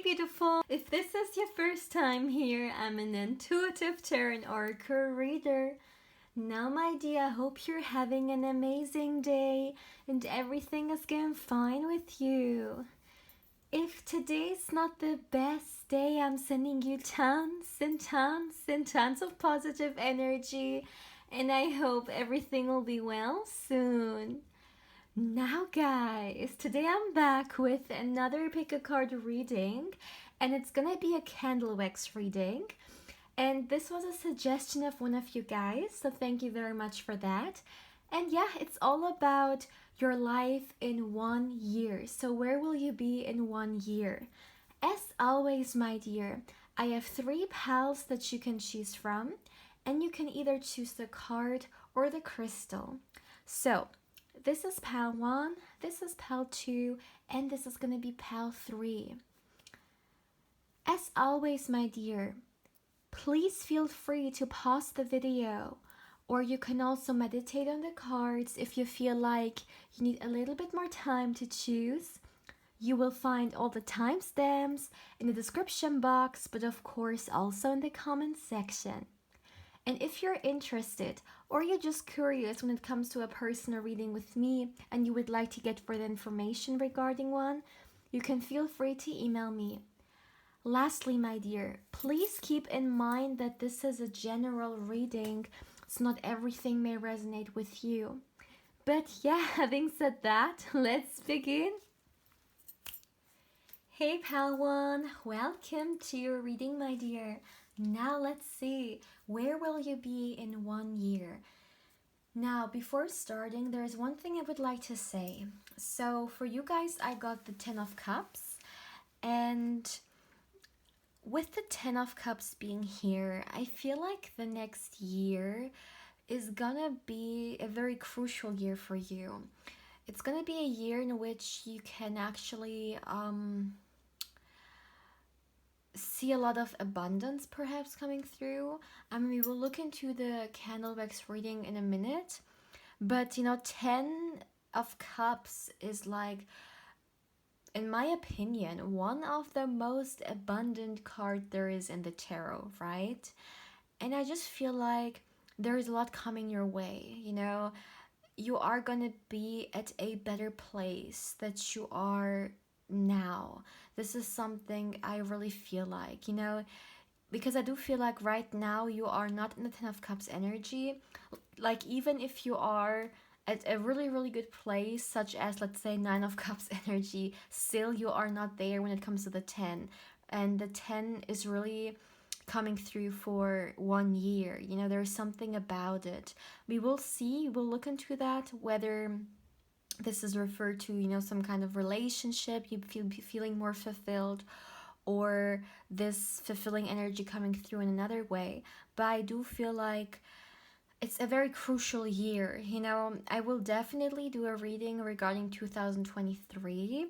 beautiful! If this is your first time here, I'm an intuitive tarot oracle reader. Now, my dear, I hope you're having an amazing day and everything is going fine with you. If today's not the best day, I'm sending you tons and tons and tons of positive energy, and I hope everything will be well soon. Now guys, today I'm back with another pick a card reading, and it's gonna be a candle wax reading. And this was a suggestion of one of you guys, so thank you very much for that. And yeah, it's all about your life in 1 year. So where will you be in 1 year? As always, my dear, I have 3 pals that you can choose from, and you can either choose the card or the crystal. So this is pal 1, this is pal 2, and this is going to be pal 3. As always, my dear, please feel free to pause the video, or you can also meditate on the cards if you feel like you need a little bit more time to choose. You will find all the timestamps in the description box, but of course also in the comment section. And if you're interested, or you're just curious when it comes to a personal reading with me and you would like to get further information regarding one, you can feel free to email me. Lastly, my dear, please keep in mind that this is a general reading, so not everything may resonate with you. But yeah, having said that, let's begin. Hey pal 1, welcome to your reading, my dear. Now let's see, where will you be in 1 year? Now, before starting, there's one thing I would like to say. So for you guys, I got the 10 of Cups, and with the 10 of Cups being here, I feel like the next year is gonna be a very crucial year for you. It's gonna be a year in which you can actually see a lot of abundance perhaps coming through. I mean, we will look into the candle wax reading in a minute, but you know, 10 of Cups is like, in my opinion, one of the most abundant card there is in the tarot, right? And I just feel like there is a lot coming your way, you know. You are gonna be at a better place that you are now. This is something I really feel like, you know, because I do feel like right now you are not in the 10 of Cups energy. Like, even if you are at a really good place, such as let's say 9 of Cups energy, still you are not there when it comes to the 10. And the 10 is really coming through for 1 year. You know, there's something about it. We will see, we'll look into that, whether this is referred to, you know, some kind of relationship, you feeling more fulfilled, or this fulfilling energy coming through in another way. But I do feel like it's a very crucial year. You know, I will definitely do a reading regarding 2023,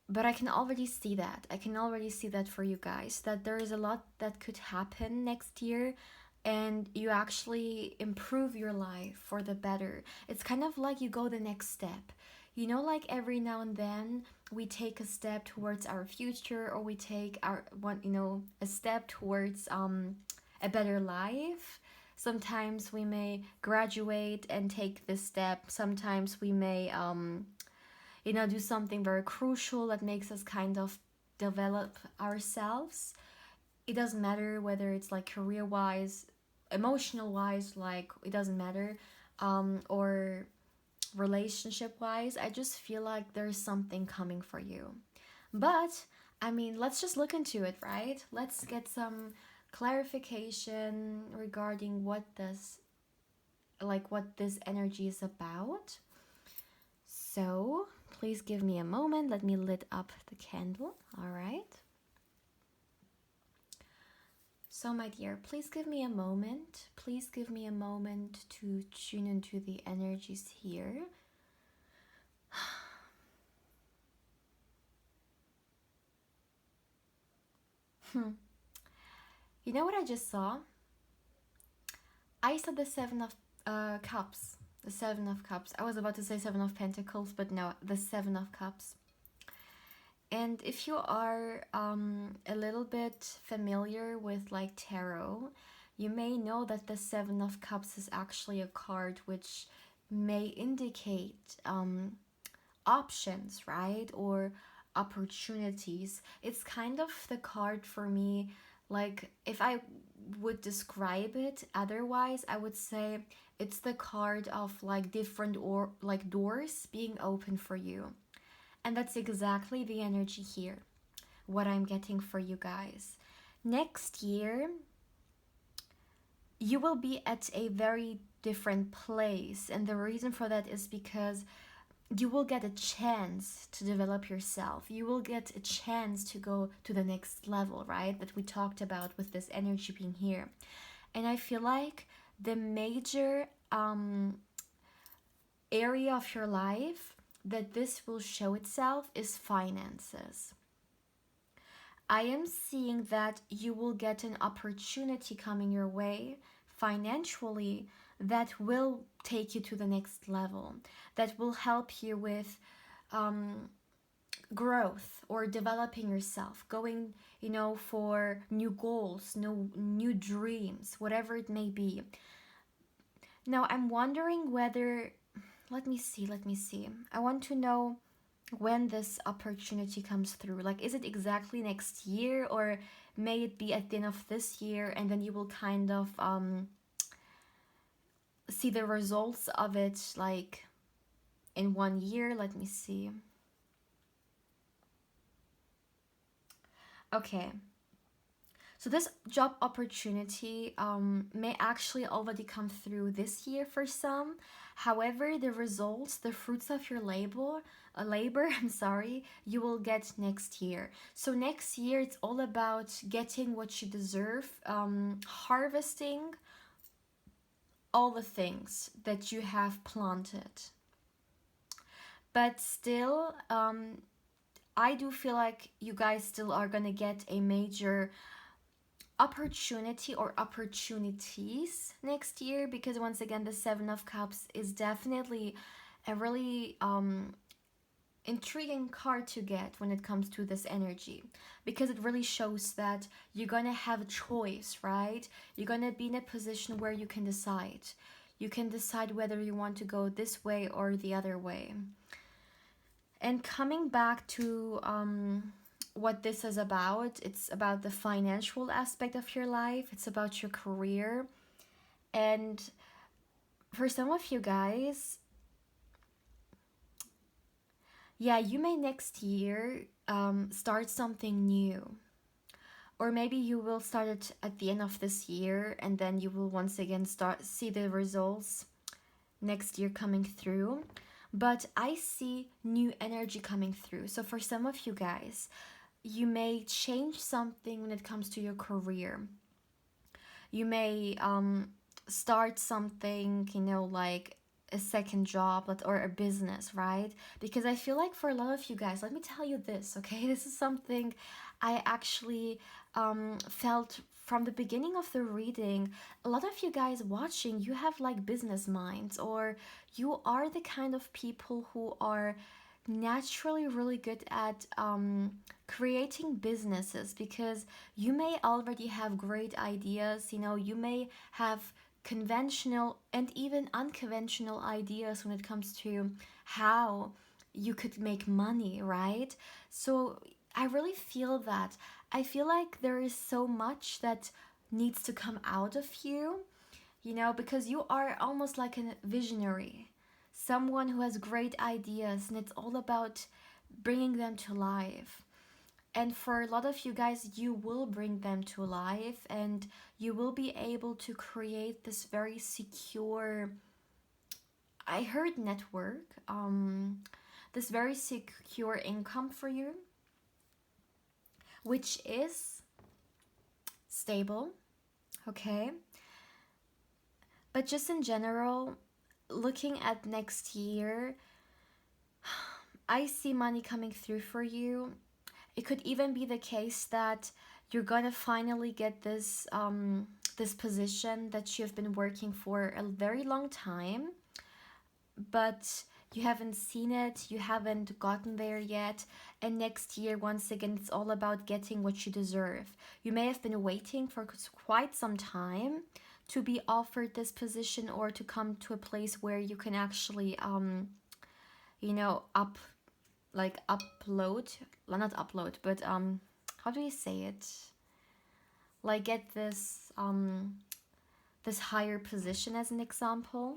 but I can already see that. I can already see that for you guys, that there is a lot that could happen next year, and you actually improve your life for the better. It's kind of like you go the next step. You know, like every now and then we take a step towards our future, or we take our one, you know, a step towards a better life. Sometimes we may graduate and take this step. Sometimes we may you know, do something very crucial that makes us kind of develop ourselves. It doesn't matter whether it's like career wise, emotional wise, like it doesn't matter, or relationship wise. I just feel like there's something coming for you. But I mean, let's just look into it, right? Let's get some clarification regarding what this energy is about. So please give me a moment. Let me lit up the candle. All right. So my dear, please give me a moment. Please give me a moment to tune into the energies here. You know what I just saw? I saw the 7 of Cups. The 7 of Cups. I was about to say 7 of Pentacles, but no, the 7 of Cups. And if you are a little bit familiar with like tarot, you may know that the Seven of Cups is actually a card which may indicate options, right? Or opportunities. It's kind of the card for me, like if I would describe it otherwise, I would say it's the card of like different or like doors being open for you. And that's exactly the energy here, what I'm getting for you guys. Next year, you will be at a very different place. And the reason for that is because you will get a chance to develop yourself. You will get a chance to go to the next level, right? That we talked about with this energy being here. And I feel like the major area of your life that this will show itself is finances. I am seeing that you will get an opportunity coming your way financially that will take you to the next level, that will help you with growth or developing yourself, going, for new goals, new dreams, whatever it may be. Now, I'm wondering whether, let me see. I want to know when this opportunity comes through. Like, is it exactly next year, or may it be at the end of this year, and then you will kind of see the results of it like in 1 year? Let me see. Okay, so this job opportunity may actually already come through this year for some. However, the results, the fruits of your labor, I'm sorry, you will get next year. So next year, it's all about getting what you deserve, harvesting all the things that you have planted. But still, I do feel like you guys still are gonna get a major opportunity or opportunities next year, because once again the Seven of Cups is definitely a really intriguing card to get when it comes to this energy, because it really shows that you're gonna have a choice, right? You're gonna be in a position where you can decide whether you want to go this way or the other way. And coming back to what this is about, it's about the financial aspect of your life, it's about your career. And for some of you guys, yeah, you may next year start something new. Or maybe you will start it at the end of this year, and then you will once again see the results next year coming through. But I see new energy coming through. So for some of you guys, you may change something when it comes to your career. You may start something, like a second job or a business, right? Because I feel like for a lot of you guys, let me tell you this, okay? This is something I actually felt from the beginning of the reading. A lot of you guys watching, you have like business minds, or you are the kind of people who are naturally really good at creating businesses, because you may already have great ideas. You may have conventional and even unconventional ideas when it comes to how you could make money, right? So I really feel that. I feel like there is so much that needs to come out of you, because you are almost like a visionary, someone who has great ideas, and it's all about bringing them to life. And for a lot of you guys, you will bring them to life, and you will be able to create this very secure, I heard network, this very secure income for you, which is stable, okay? But just in general, looking at next year, I see money coming through for you. It could even be the case that you're gonna finally get this position that you've been working for a very long time, but You haven't seen it, you haven't gotten there yet, and next year, once again, it's all about getting what you deserve. You may have been waiting for quite some time to be offered this position or to come to a place where you can actually, you know, upload, well, not upload, but how do you say it? Like get this higher position as an example.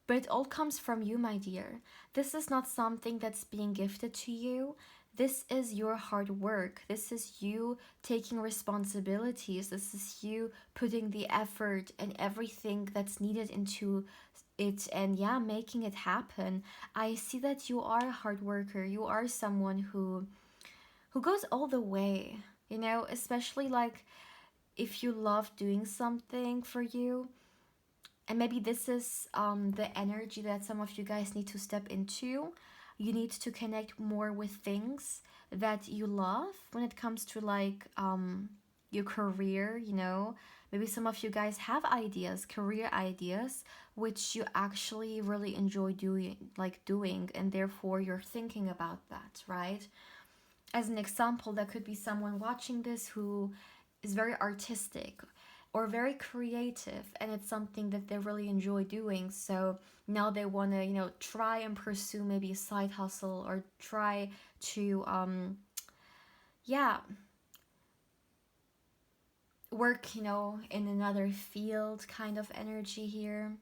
But it all comes from you, my dear. This is not something that's being gifted to you. This is your hard work. This is you taking responsibilities. This is you putting the effort and everything that's needed into it, and yeah, making it happen. I see that you are a hard worker. You are someone who goes all the way, you know, especially like if you love doing something for you. And maybe this is the energy that some of you guys need to step into. You need to connect more with things that you love when it comes to like your career, you know. Maybe some of you guys have ideas, career ideas, which you actually really enjoy doing, and therefore you're thinking about that, right? As an example, that could be someone watching this who is very artistic or very creative, and it's something that they really enjoy doing. So now they want to, you know, try and pursue maybe a side hustle or try to yeah, work, you know, in another field kind of energy here.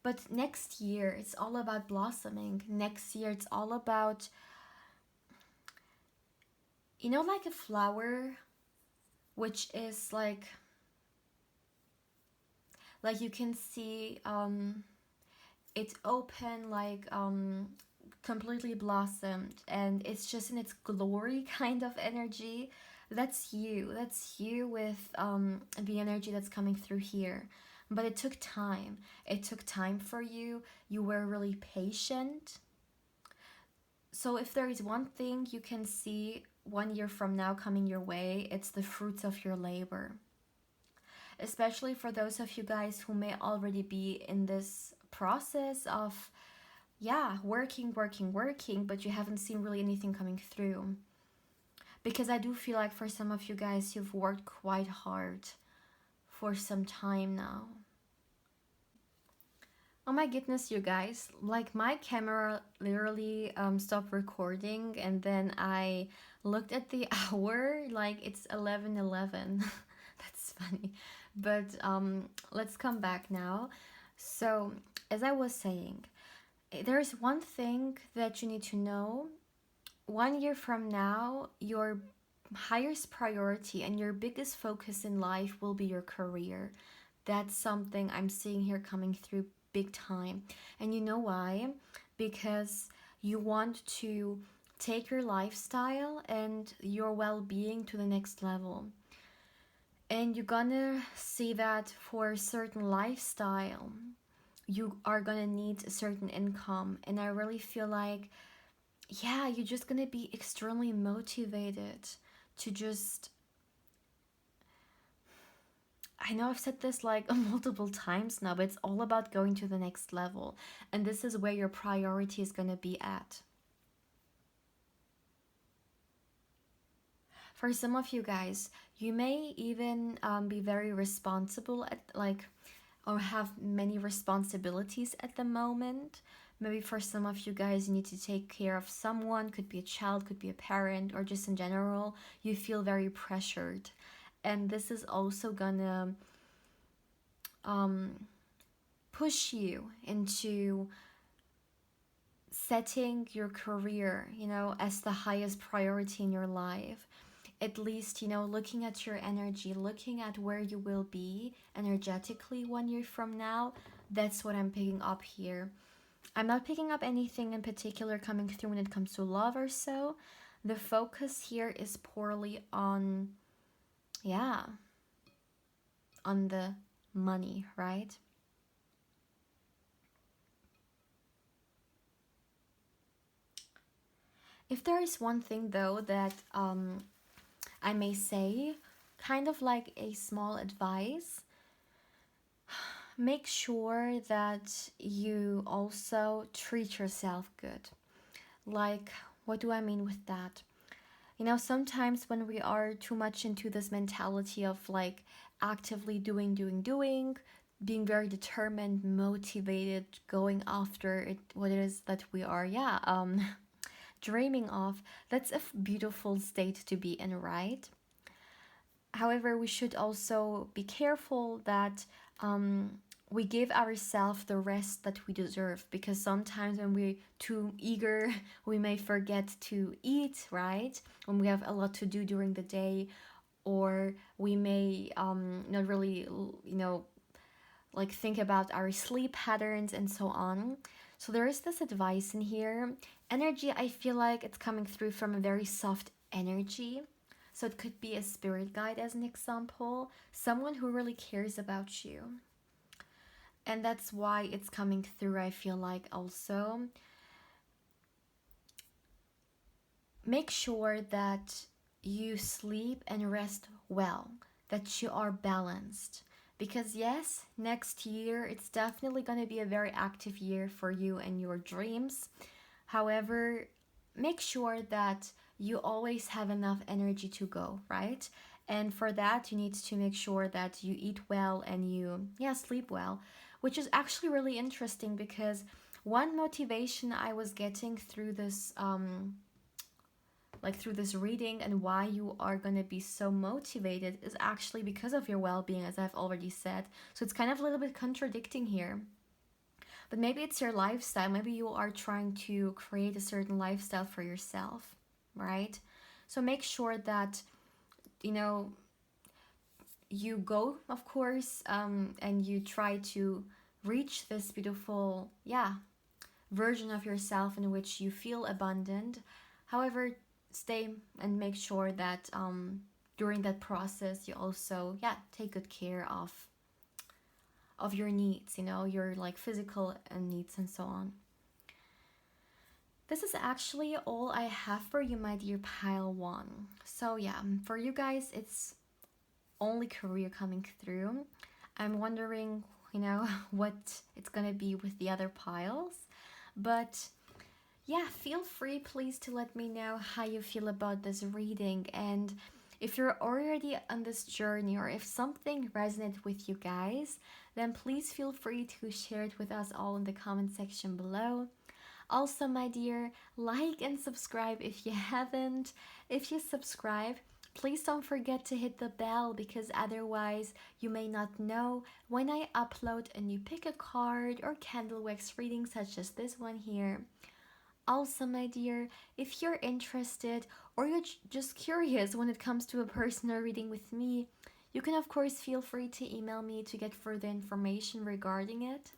But next year it's all about blossoming. Next year it's all about, you know, like a flower, which is like you can see it open, like completely blossomed, and it's just in its glory kind of energy. That's you with the energy that's coming through here. But it took time. It took time for you. You were really patient. So if there is one thing you can see 1 year from now coming your way, it's the fruits of your labor. Especially for those of you guys who may already be in this process of, yeah, working, but you haven't seen really anything coming through. Because I do feel like for some of you guys, you've worked quite hard for some time now. Oh my goodness, you guys. Like my camera literally stopped recording, and then I looked at the hour, like it's 11:11. That's funny. But let's come back now. So, as I was saying, there's one thing that you need to know. 1 year from now, your highest priority and your biggest focus in life will be your career. That's something I'm seeing here coming through big time. And you know why? Because you want to take your lifestyle and your well-being to the next level. And you're gonna see that for a certain lifestyle, you are gonna need a certain income. And I really feel like, yeah, you're just gonna be extremely motivated to just, I know I've said this like multiple times now, but it's all about going to the next level. And this is where your priority is gonna be at. For some of you guys, you may even be very responsible at like, or have many responsibilities at the moment. Maybe for some of you guys, you need to take care of someone, could be a child, could be a parent, or just in general, you feel very pressured. And this is also gonna push you into setting your career, you know, as the highest priority in your life. At least, you know, looking at your energy, looking at where you will be energetically 1 year from now, that's what I'm picking up here. I'm not picking up anything in particular coming through when it comes to love or so. The focus here is poorly on, yeah, on the money, right? If there is one thing though that I may say, kind of like a small advice, make sure that you also treat yourself good. Like, what do I mean with that? You know, sometimes when we are too much into this mentality of like actively doing, being very determined, motivated, going after it, what it is that we are, dreaming of, that's a beautiful state to be in, right? However, we should also be careful that we give ourselves the rest that we deserve, because sometimes when we're too eager, we may forget to eat, right? When we have a lot to do during the day, or we may not really, like think about our sleep patterns and so on. So there is this advice in here. Energy, I feel like it's coming through from a very soft energy. So it could be a spirit guide as an example, someone who really cares about you. And that's why it's coming through, I feel like also. Make sure that you sleep and rest well, that you are balanced. Because, yes, next year it's definitely going to be a very active year for you and your dreams. However, make sure that you always have enough energy to go, right? And for that, you need to make sure that you eat well and you, sleep well, which is actually really interesting because one motivation I was getting through this through this reading, and why you are going to be so motivated, is actually because of your well-being, as I've already said. So it's kind of a little bit contradicting here, but maybe it's your lifestyle. Maybe you are trying to create a certain lifestyle for yourself, right? So make sure that you go, of course, and you try to reach this beautiful version of yourself in which you feel abundant. However, stay and make sure that during that process you also take good care of your needs, your like physical needs and so on. This is actually all I have for you, my dear pile one. So for you guys, it's only career coming through. I'm wondering what it's gonna be with the other piles, but feel free please to let me know how you feel about this reading, and if you're already on this journey or if something resonated with you guys, then please feel free to share it with us all in the comment section below. Also, my dear, like and subscribe if you haven't. If you subscribe, please don't forget to hit the bell, because otherwise you may not know when I upload a new pick a card or candle wax reading such as this one here. Also, my dear, if you're interested or you're just curious when it comes to a personal reading with me, you can of course feel free to email me to get further information regarding it.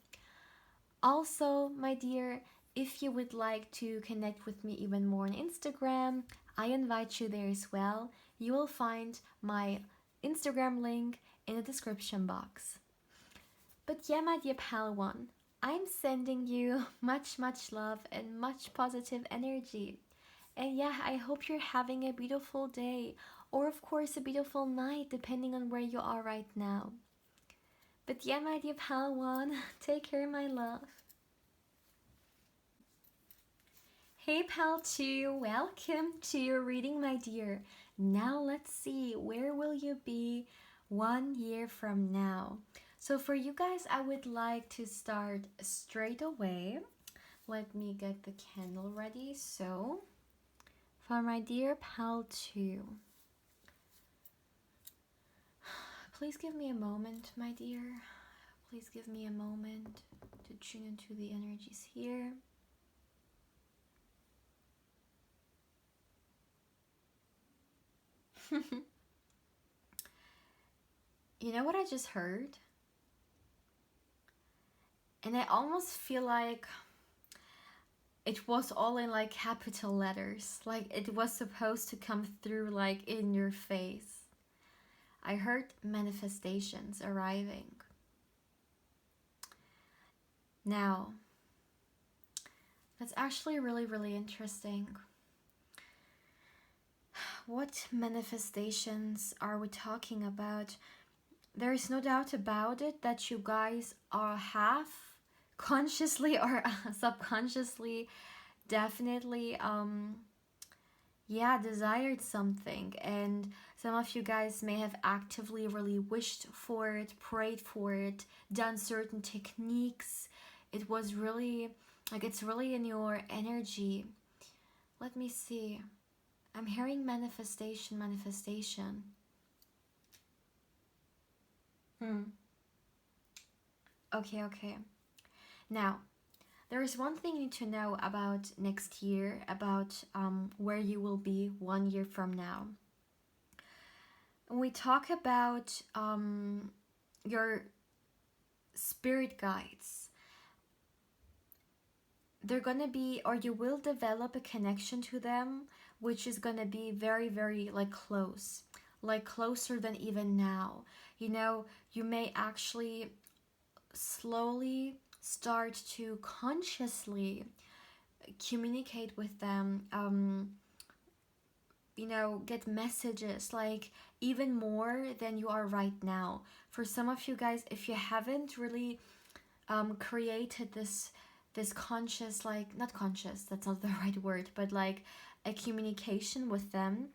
Also, my dear, if you would like to connect with me even more on Instagram, I invite you there as well. You will find my Instagram link in the description box. But my dear Palawan, I'm sending you much love and much positive energy. And I hope you're having a beautiful day, or of course a beautiful night, depending on where you are right now. But my dear Palawan, take care, my love. Hey Pal 2, welcome to your reading, my dear. Now let's see, where will you be 1 year from now? So for you guys, I would like to start straight away. Let me get the candle ready. So, for my dear Pal 2, please give me a moment, my dear. Please give me a moment to tune into the energies here. You know what I just heard? And I almost feel like it was all in like capital letters. Like it was supposed to come through like in your face. I heard manifestations arriving. Now, that's actually really interesting. What manifestations are we talking about? there's no doubt about it that you guys are half consciously or subconsciously definitely yeah, desired something, and some of you guys may have actively really wished for it, prayed for it, done certain techniques. It was really like it's really in your energy. Let me see. I'm hearing manifestation, manifestation. Hmm. Okay, okay. Now, there is one thing you need to know about next year, about where you will be 1 year from now. When we talk about your spirit guides, they're gonna be, or you will develop a connection to them, which is gonna be very, very like close, like closer than even now. You know, you may actually slowly start to consciously communicate with them, you know, get messages like even more than you are right now. For some of you guys, if you haven't really created this conscious, like not conscious, that's not the right word, but like a communication with them,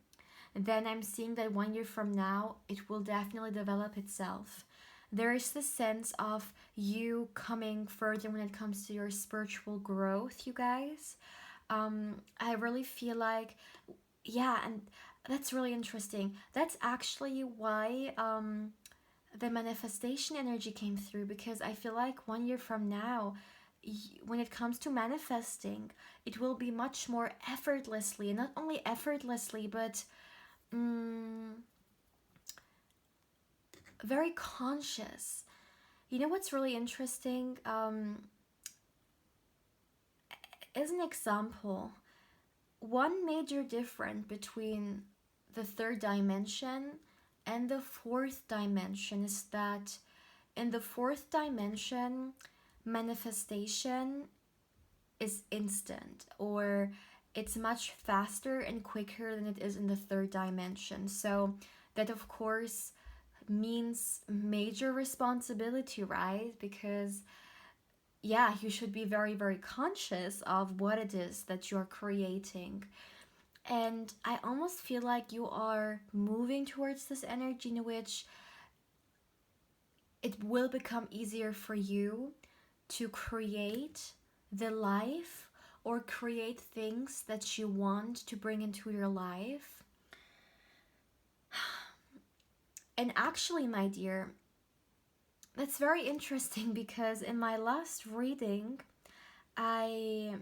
then I'm seeing that 1 year from now it will definitely develop itself. There is this sense of you coming further when it comes to your spiritual growth, you guys. I really feel like, yeah, and that's really interesting. That's actually why the manifestation energy came through, because I feel like 1 year from now, when it comes to manifesting, it will be much more effortlessly, and not only effortlessly, but mm, very conscious. You know what's really interesting? As an example, one major difference between the third dimension and the fourth dimension is that in the fourth dimension, manifestation is instant, or it's much faster and quicker than it is in the third dimension. So that of course means major responsibility, right? Because yeah, you should be very, very conscious of what it is that you're creating. And I almost feel like you are moving towards this energy in which it will become easier for you to create the life or create things that you want to bring into your life. And actually, my dear, that's very interesting because in my last reading, I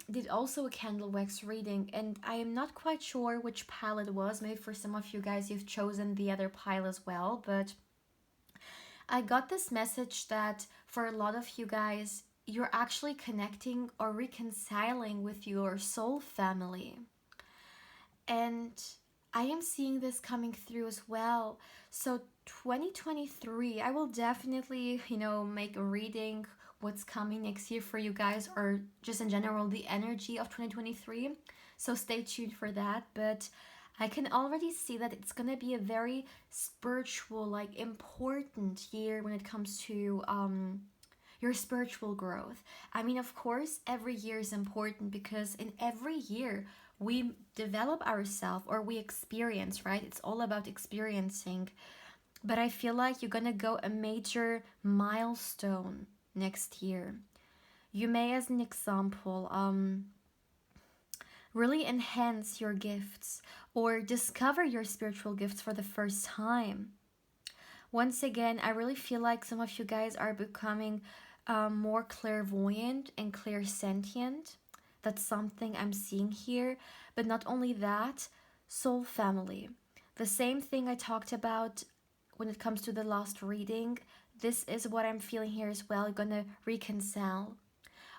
did also a candle wax reading, and I am not quite sure which pile it was. Maybe for some of you guys, you've chosen the other pile as well, but I got this message that for a lot of you guys, you're actually connecting or reconciling with your soul family. And I am seeing this coming through as well. So 2023, I will definitely, you know, make a reading what's coming next year for you guys, or just in general the energy of 2023. So stay tuned for that. But I can already see that it's gonna be a very spiritual, like important year when it comes to your spiritual growth. I mean, of course, every year is important because in every year we develop ourselves or we experience, right? It's all about experiencing. But I feel like you're gonna go a major milestone next year. You may, as an example, really enhance your gifts or discover your spiritual gifts for the first time. Once again, I really feel like some of you guys are becoming more clairvoyant and clairsentient. That's something I'm seeing here. But not only that, soul family. The same thing I talked about when it comes to the last reading. This is what I'm feeling here as well. You're gonna reconcile.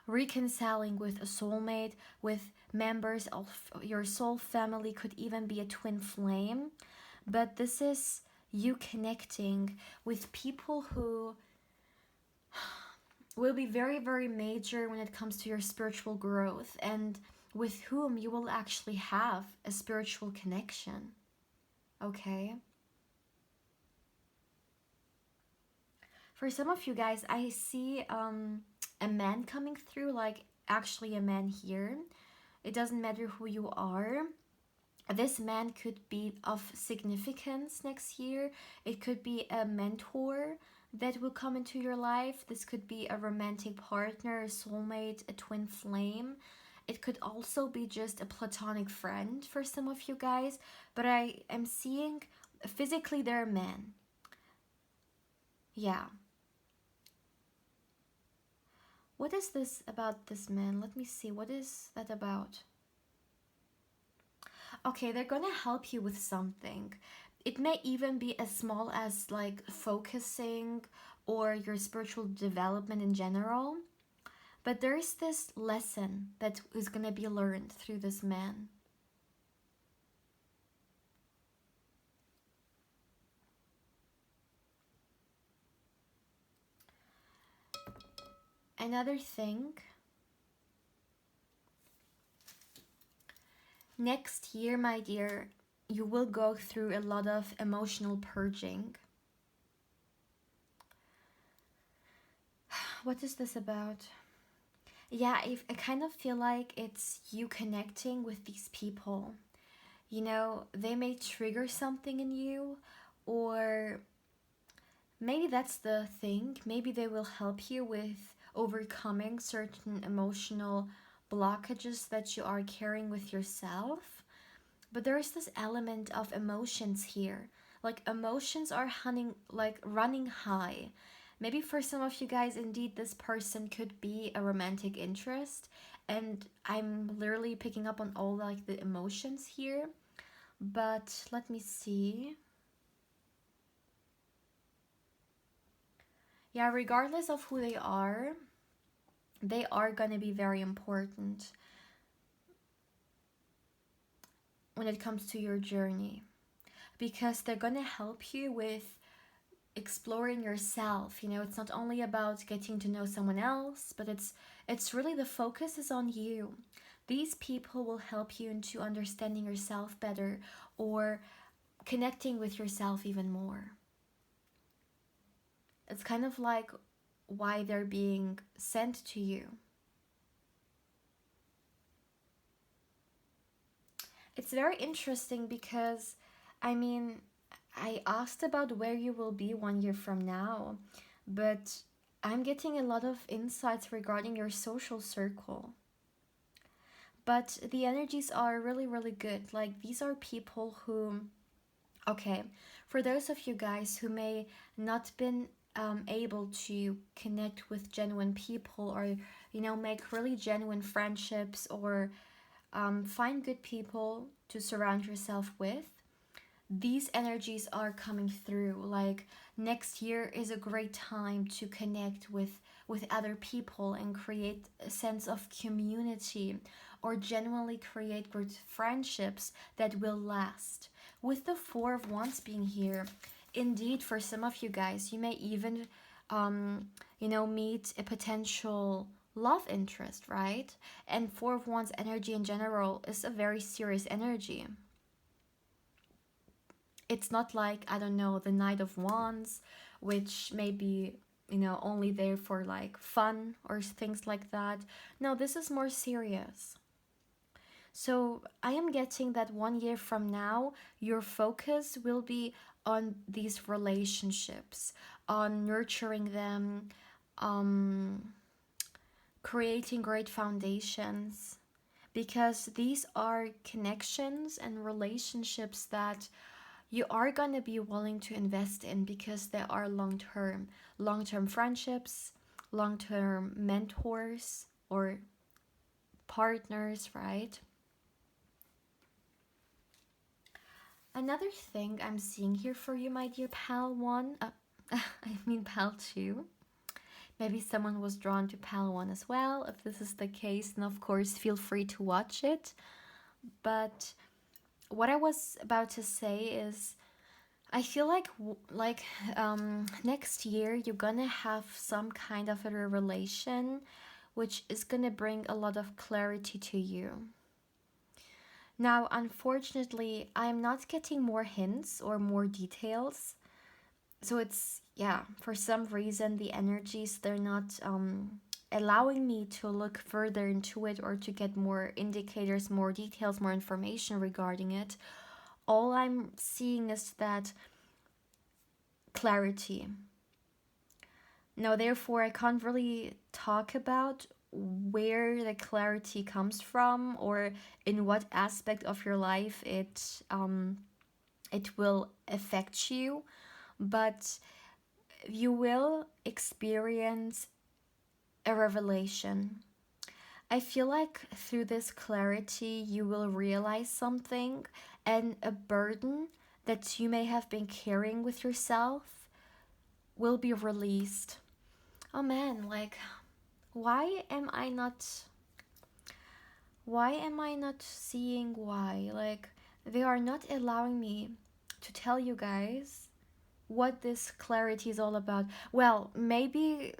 Reconciling with a soulmate, with members of your soul family, could even be a twin flame. But this is you connecting with people who will be very, very major when it comes to your spiritual growth, and with whom you will actually have a spiritual connection. Okay? For some of you guys, I see a man coming through, like actually a man here. It doesn't matter who you are. This man could be of significance next year. It could be a mentor that will come into your life. This could be a romantic partner, a soulmate, a twin flame. It could also be just a platonic friend for some of you guys. But I am seeing physically they're a man. Yeah. What is this about this man? Let me see. What is that about? Okay, they're gonna help you with something. It may even be as small as like focusing or your spiritual development in general. But there is this lesson that is gonna be learned through this man. Another thing, next year, my dear, you will go through a lot of emotional purging. What is this about? Yeah, I kind of feel like it's you connecting with these people. You know, they may trigger something in you, or maybe that's the thing. Maybe they will help you with overcoming certain emotional blockages that you are carrying with yourself. But there is this element of emotions here. Like emotions are running high. Maybe for some of you guys, indeed, this person could be a romantic interest. And I'm literally picking up on all like the emotions here. But let me see. Yeah, regardless of who they are gonna be very important when it comes to your journey, because they're gonna help you with exploring yourself. You know, it's not only about getting to know someone else, but it's really the focus is on you. These people will help you into understanding yourself better or connecting with yourself even more. It's kind of like why they're being sent to you. It's very interesting because, I mean, I asked about where you will be 1 year from now, but I'm getting a lot of insights regarding your social circle. But the energies are really, really good. Like, these are people who, okay, for those of you guys who may not been able to connect with genuine people, or you know, make really genuine friendships, or find good people to surround yourself with, these energies are coming through. Like, next year is a great time to connect with other people and create a sense of community, or genuinely create good friendships that will last. With the Four of Wands being here, indeed, for some of you guys, you may even you know, meet a potential love interest, right? And Four of Wands energy in general is a very serious energy. It's not like, I don't know, the Knight of Wands, which may be, you know, only there for like fun or things like that. No, this is more serious. So I am getting that 1 year from now, your focus will be on these relationships, on nurturing them, um, creating great foundations, because these are connections and relationships that you are going to be willing to invest in, because they are long-term friendships, long-term mentors or partners, right? Another thing I'm seeing here for you, my dear pal one, I mean pal two. Maybe someone was drawn to pal one as well. If this is the case, then of course feel free to watch it. But what I was about to say is, I feel like next year you're gonna have some kind of a relation which is gonna bring a lot of clarity to you. Now, unfortunately, I'm not getting more hints or more details. So it's, yeah, for some reason the energies, they're not allowing me to look further into it or to get more indicators, more details, more information regarding it. All I'm seeing is that clarity. Now, therefore, I can't really talk about where the clarity comes from or in what aspect of your life it will affect you, but you will experience a revelation. I feel like through this clarity, you will realize something, and a burden that you may have been carrying with yourself will be released. Oh man, like, why am I not seeing why? Like, they are not allowing me to tell you guys what this clarity is all about. Well, maybe,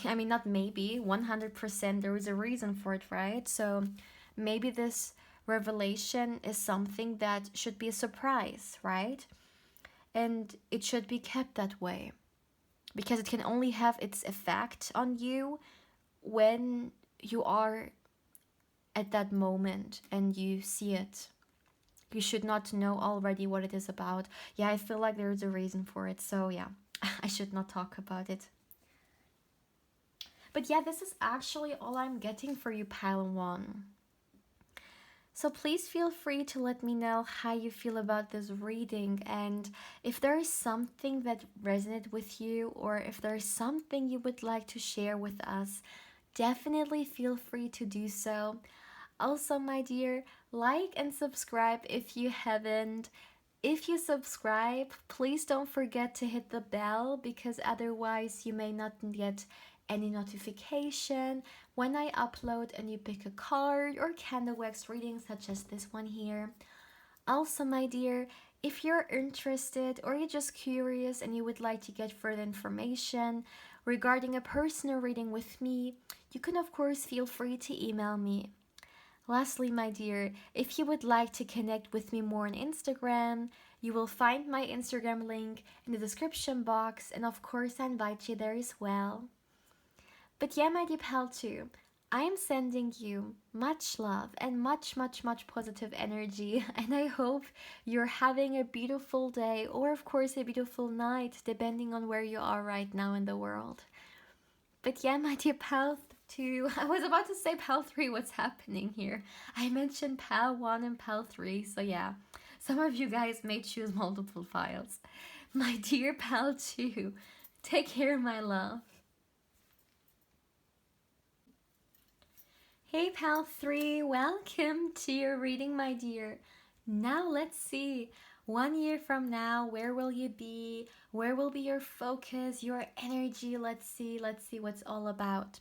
I mean, not maybe, 100% there is a reason for it, right? So maybe this revelation is something that should be a surprise, right? And it should be kept that way because it can only have its effect on you when you are at that moment and you see it. You should not know already what it is about. Yeah, I feel like there's a reason for it. So, yeah, I should not talk about it. But yeah, this is actually all I'm getting for you, pile one. So please feel free to let me know how you feel about this reading, and if there is something that resonated with you or if there is something you would like to share with us, definitely feel free to do so. Also, my dear, like and subscribe if you haven't. If you subscribe, please don't forget to hit the bell because otherwise you may not get any notification when I upload a new pick a card or candle wax reading such as this one here. Also, my dear, if you're interested or you're just curious and you would like to get further information regarding a personal reading with me, you can of course feel free to email me. Lastly, my dear, if you would like to connect with me more on Instagram, you will find my Instagram link in the description box, and of course I invite you there as well. But yeah, my dear pal too, I am sending you much love and much, much, much positive energy, and I hope you're having a beautiful day or of course a beautiful night, depending on where you are right now in the world. But yeah, my dear pal 2, I was about to say pal 3, what's happening here? I mentioned pal 1 and pal 3, so yeah. Some of you guys may choose multiple files. My dear pal 2, take care, my love. Hey pal 3, welcome to your reading, my dear. Now let's see. 1 year from now, where will you be? Where will be your focus, your energy? Let's see what's all about.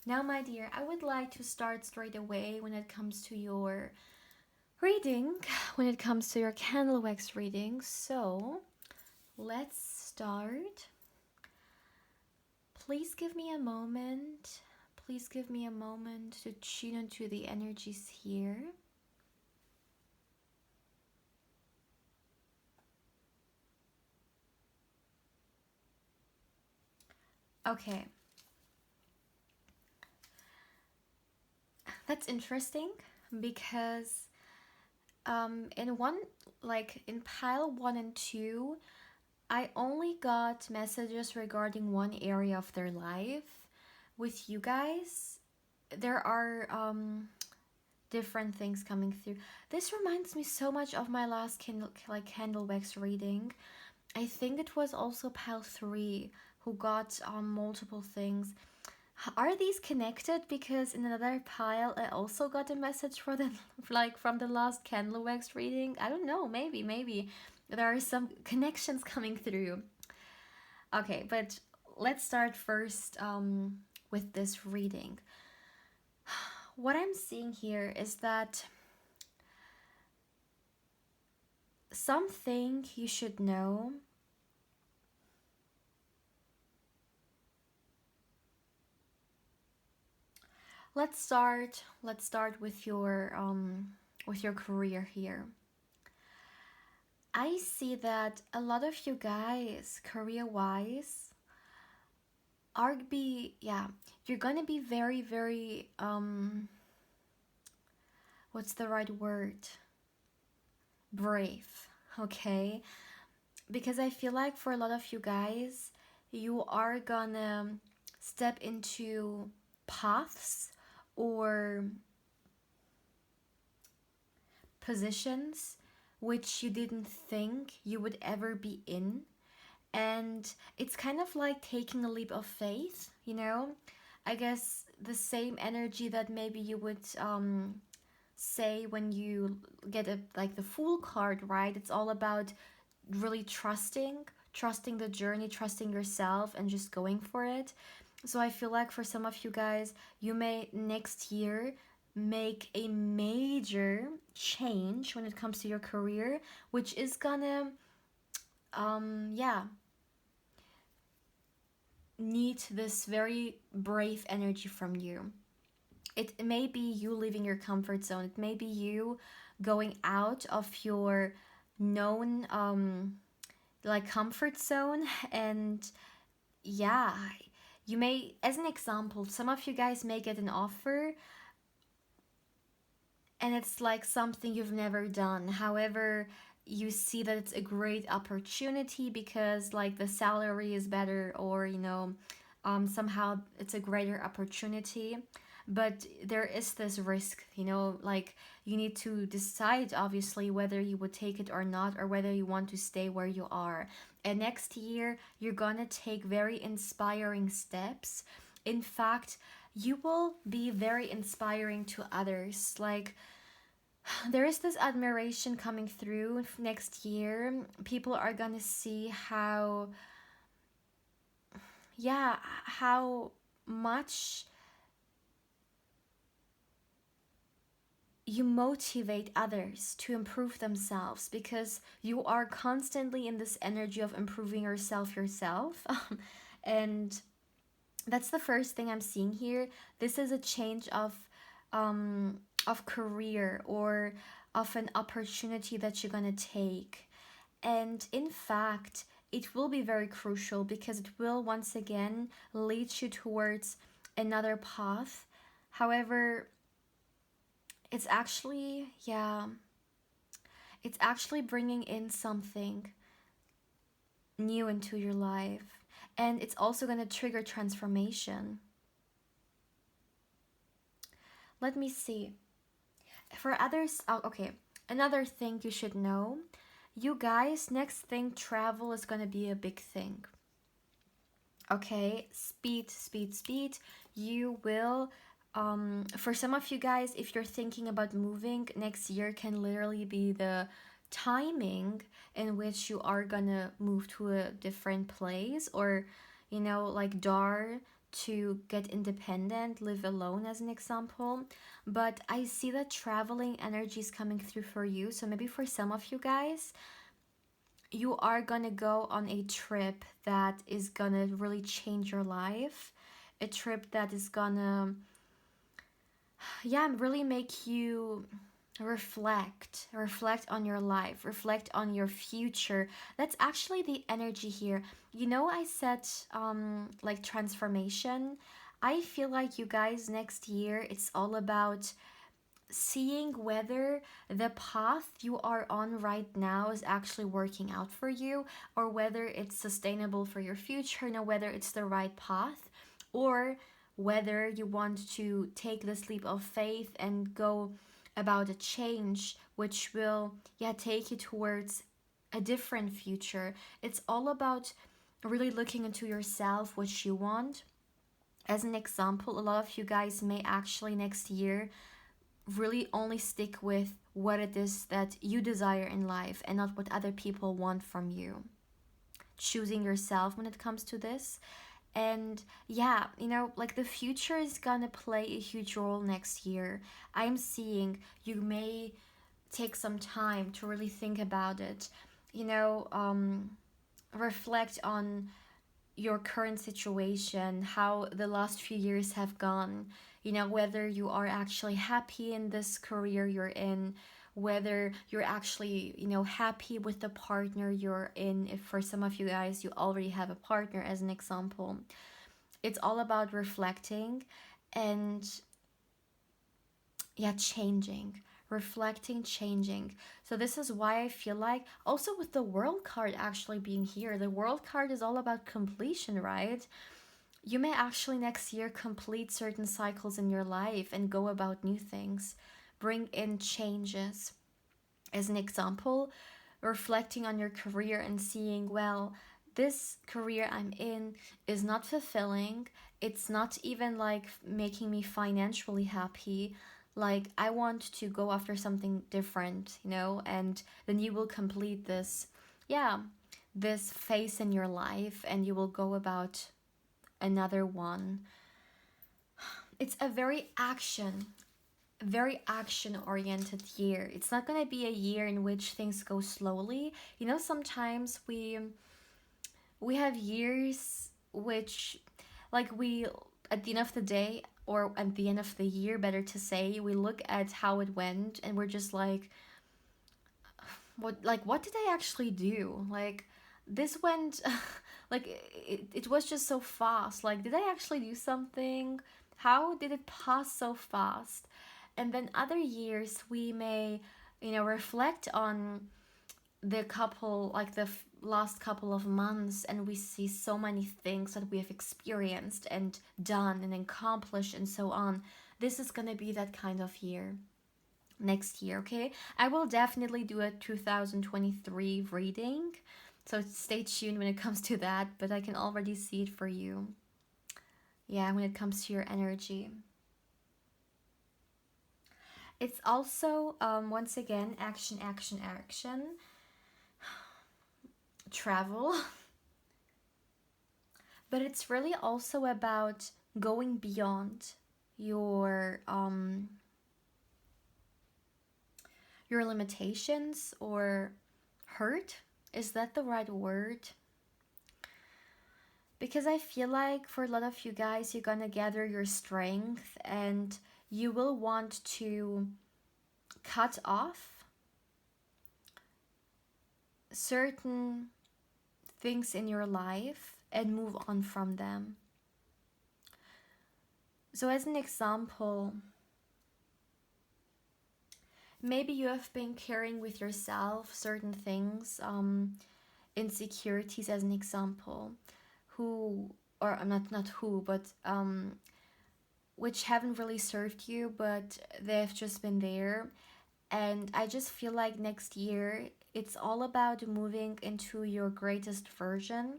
Now, my dear, I would like to start straight away when it comes to your reading, when it comes to your candle wax reading. So, let's start. Please give me a moment. Please give me a moment to tune into the energies here. Okay. That's interesting because in pile 1 and 2, I only got messages regarding one area of their life. With you guys, there are different things coming through. This reminds me so much of my last candle wax reading. I think it was also pile 3 who got multiple things. Are these connected? Because in another pile I also got a message for the from the last candle wax reading. I don't know, maybe there are some connections coming through. Okay, but let's start first with this reading. What I'm seeing here is that something you should know. Let's start with your career here. I see that a lot of you guys, career wise, you're gonna be very, very, what's the right word? Brave, okay? Because I feel like for a lot of you guys, you are gonna step into paths or positions which you didn't think you would ever be in. And it's kind of like taking a leap of faith, you know? I guess the same energy that maybe you would say when you get a like the Fool card, right? It's all about really trusting the journey, trusting yourself, and just going for it. So I feel like for some of you guys, you may next year make a major change when it comes to your career, which is gonna yeah, need this very brave energy from you. It may be you leaving your comfort zone. It may be you going out of your known like comfort zone. And yeah, you may, as an example, some of you guys may get an offer and it's like something you've never done. However, you see that it's a great opportunity because like the salary is better, or somehow it's a greater opportunity. But there is this risk, like you need to decide obviously whether you would take it or not, or whether you want to stay where you are. And next year you're gonna take very inspiring steps. In fact, you will be very inspiring to others. Like, there is this admiration coming through next year. People are gonna see how much you motivate others to improve themselves, because you are constantly in this energy of improving yourself. And that's the first thing I'm seeing here. This is a change of career, or of an opportunity that you're gonna take. And in fact, it will be very crucial because it will once again lead you towards another path. However, it's actually, it's actually bringing in something new into your life. And it's also going to trigger transformation. Let me see. For others, oh, okay. Another thing you should know, you guys, next thing, travel is going to be a big thing. Okay, speed, speed, speed. You will, for some of you guys, if you're thinking about moving, next year can literally be the timing in which you are gonna move to a different place, or like dar to get independent, live alone, as an example. But I see that traveling energy is coming through for you. So maybe for some of you guys, you are gonna go on a trip that is gonna really change your life. A trip that is gonna, really make you reflect on your life, reflect on your future. That's actually the energy here. I said like transformation. I feel like you guys, next year, it's all about seeing whether the path you are on right now is actually working out for you, or whether it's sustainable for your future, whether it's the right path, or whether you want to take this leap of faith and go about a change which will take you towards a different future. It's all about really looking into yourself, what you want. As an example, a lot of you guys may actually next year really only stick with what it is that you desire in life, and not what other people want from you. Choosing yourself when it comes to this. And like the future is gonna play a huge role next year. I'm seeing you may take some time to really think about it, reflect on your current situation, how the last few years have gone, whether you are actually happy in this career you're in, whether you're actually, happy with the partner you're in. If for some of you guys, you already have a partner, as an example, it's all about reflecting and, yeah, changing. Reflecting, changing. So this is why I feel like, also with the world card actually being here, the world card is all about completion, right? You may actually next year complete certain cycles in your life and go about new things, bring in changes. As an example, reflecting on your career and seeing, well, this career I'm in is not fulfilling. It's not even like making me financially happy. Like, I want to go after something different, and then you will complete this, yeah, this phase in your life, and you will go about another one. It's a very action oriented year. It's not going to be a year in which things go slowly. Sometimes we have years which, like, we, at the end of the day, or at the end of the year, better to say, we look at how it went and we're just like, what did I actually do? Like, this went like, it was just so fast. Like, did I actually do something? How did it pass so fast? And then other years we may, reflect on the couple, like the last couple of months, and we see so many things that we have experienced and done and accomplished and so on. This is going to be that kind of year next year, okay? I will definitely do a 2023 reading, so stay tuned when it comes to that, but I can already see it for you. Yeah, when it comes to your energy. It's also, once again, action, action, action, travel. But it's really also about going beyond your limitations or hurt. Is that the right word? Because I feel like for a lot of you guys, you're gonna gather your strength and you will want to cut off certain things in your life and move on from them. So, as an example, maybe you have been carrying with yourself certain things, insecurities, as an example, who, or not who, but which haven't really served you, but they've just been there. And I just feel like next year it's all about moving into your greatest version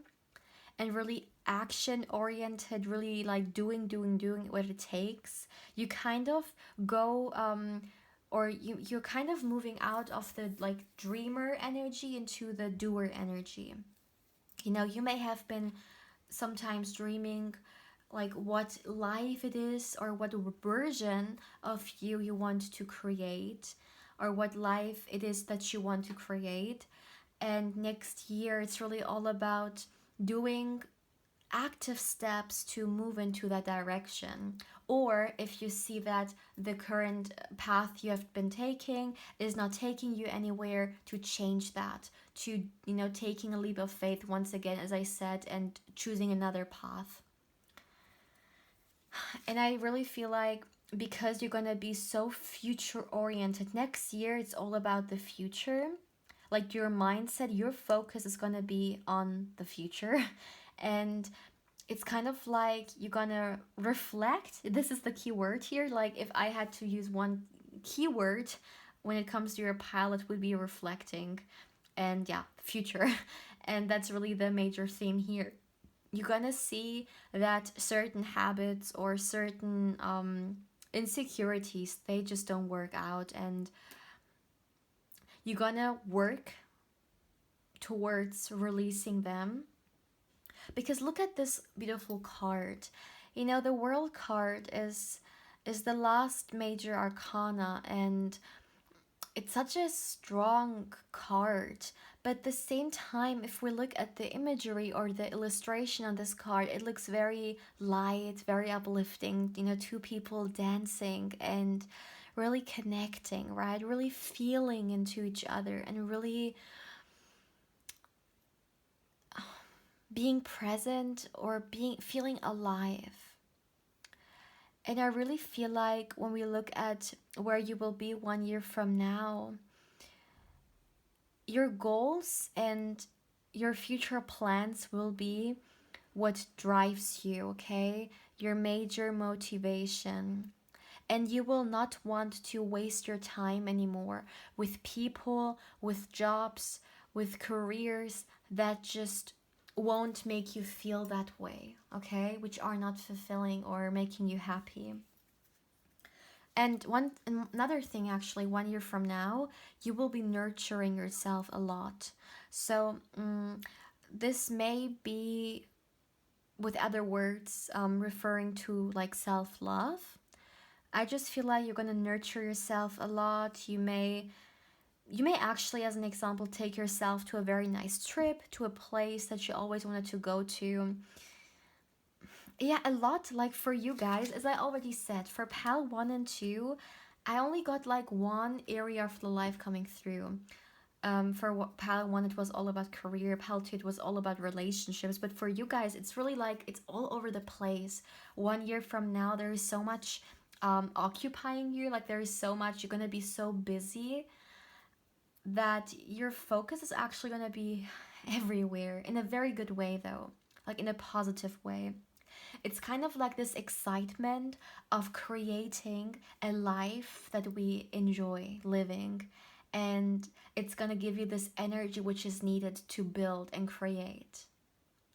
and really action oriented, really like doing what it takes. You kind of go, or you're kind of moving out of the like dreamer energy into the doer energy. You may have been sometimes dreaming like what life it is, or what version of you want to create, or what life it is that you want to create. And next year it's really all about doing active steps to move into that direction. Or if you see that the current path you have been taking is not taking you anywhere, to change that, to taking a leap of faith once again, as I said, and choosing another path. And I really feel like, because you're gonna be so future oriented next year, it's all about the future. Like, your mindset, your focus is gonna be on the future. And it's kind of like you're gonna reflect. This is the key word here. Like, if I had to use one keyword when it comes to your pile, it would be reflecting. And yeah, future. And that's really the major theme here. You're gonna see that certain habits or certain insecurities, they just don't work out, and you're gonna work towards releasing them. Because look at this beautiful card. The world card is the last major arcana, and it's such a strong card. But at the same time, if we look at the imagery or the illustration on this card, it looks very light, very uplifting. Two people dancing and really connecting, right? Really feeling into each other and really being present or being feeling alive. And I really feel like when we look at where you will be 1 year from now, your goals and your future plans will be what drives you, okay? Your major motivation. And you will not want to waste your time anymore with people, with jobs, with careers that just won't make you feel that way, okay? Which are not fulfilling or making you happy. And another thing, actually, 1 year from now, you will be nurturing yourself a lot. So this may be, with other words, referring to like self-love. I just feel like you're gonna nurture yourself a lot. You may actually, as an example, take yourself to a very nice trip, to a place that you always wanted to go to. Yeah, a lot. Like for you guys, as I already said, for PAL 1 and 2, I only got like one area of the life coming through. For what PAL 1, it was all about career. PAL 2, it was all about relationships. But for you guys, it's really like it's all over the place. 1 year from now, there is so much occupying you. Like there is so much. You're gonna be so busy that your focus is actually gonna be everywhere in a very good way, though, like in a positive way. It's kind of like this excitement of creating a life that we enjoy living. And it's gonna give you this energy which is needed to build and create.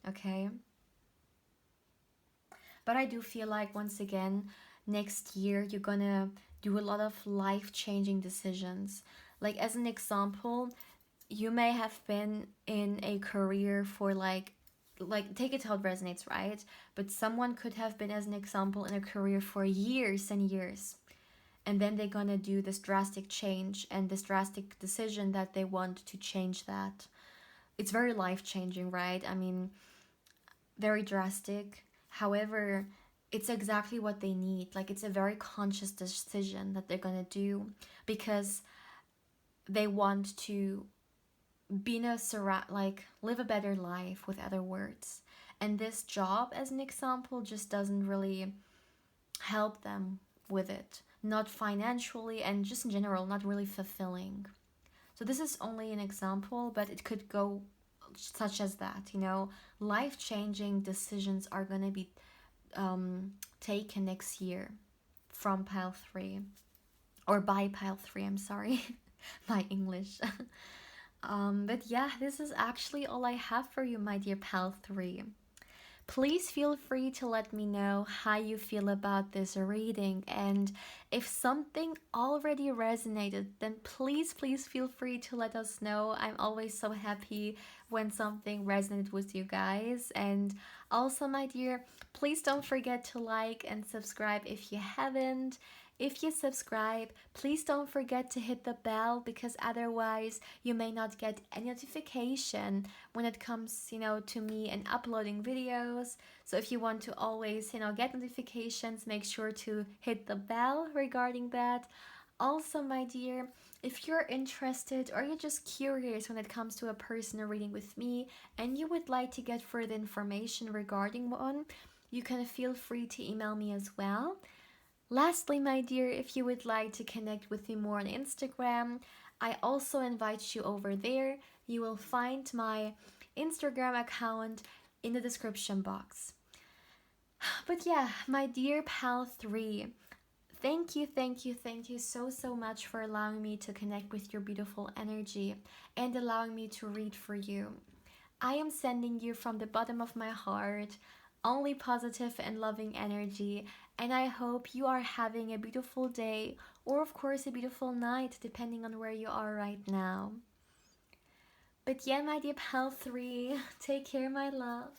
Okay? But I do feel like, once again, next year you're gonna do a lot of life changing decisions. Like, as an example, you may have been in a career for like take it how it resonates, right? But someone could have been, as an example, in a career for years and years, and then they're gonna do this drastic change and this drastic decision that they want to change that. It's very life changing, right? I mean, very drastic. However, it's exactly what they need. Like, it's a very conscious decision that they're gonna do because they want to be in a like live a better life, with other words. And this job, as an example, just doesn't really help them with it, not financially, and just in general not really fulfilling. So this is only an example, but it could go such as that, life changing decisions are going to be taken next year from pile 3, or by pile 3, I'm sorry. My English. But yeah, this is actually all I have for you, my dear pal 3. Please feel free to let me know how you feel about this reading, and if something already resonated, then please feel free to let us know. I'm always so happy when something resonated with you guys. And also, my dear, please don't forget to like and subscribe if you haven't. If you subscribe, please don't forget to hit the bell, because otherwise you may not get any notification when it comes, to me and uploading videos. So if you want to always, get notifications, make sure to hit the bell regarding that. Also, my dear, if you're interested or you're just curious when it comes to a personal reading with me and you would like to get further information regarding one, you can feel free to email me as well. Lastly, my dear, if you would like to connect with me more on Instagram, I also invite you over there. You will find my Instagram account in the description box. But yeah, my dear pal 3, thank you so much for allowing me to connect with your beautiful energy and allowing me to read for you. I am sending you from the bottom of my heart only positive and loving energy, and I hope you are having a beautiful day, or of course a beautiful night, depending on where you are right now. But yeah, my dear pal 3, take care, my love.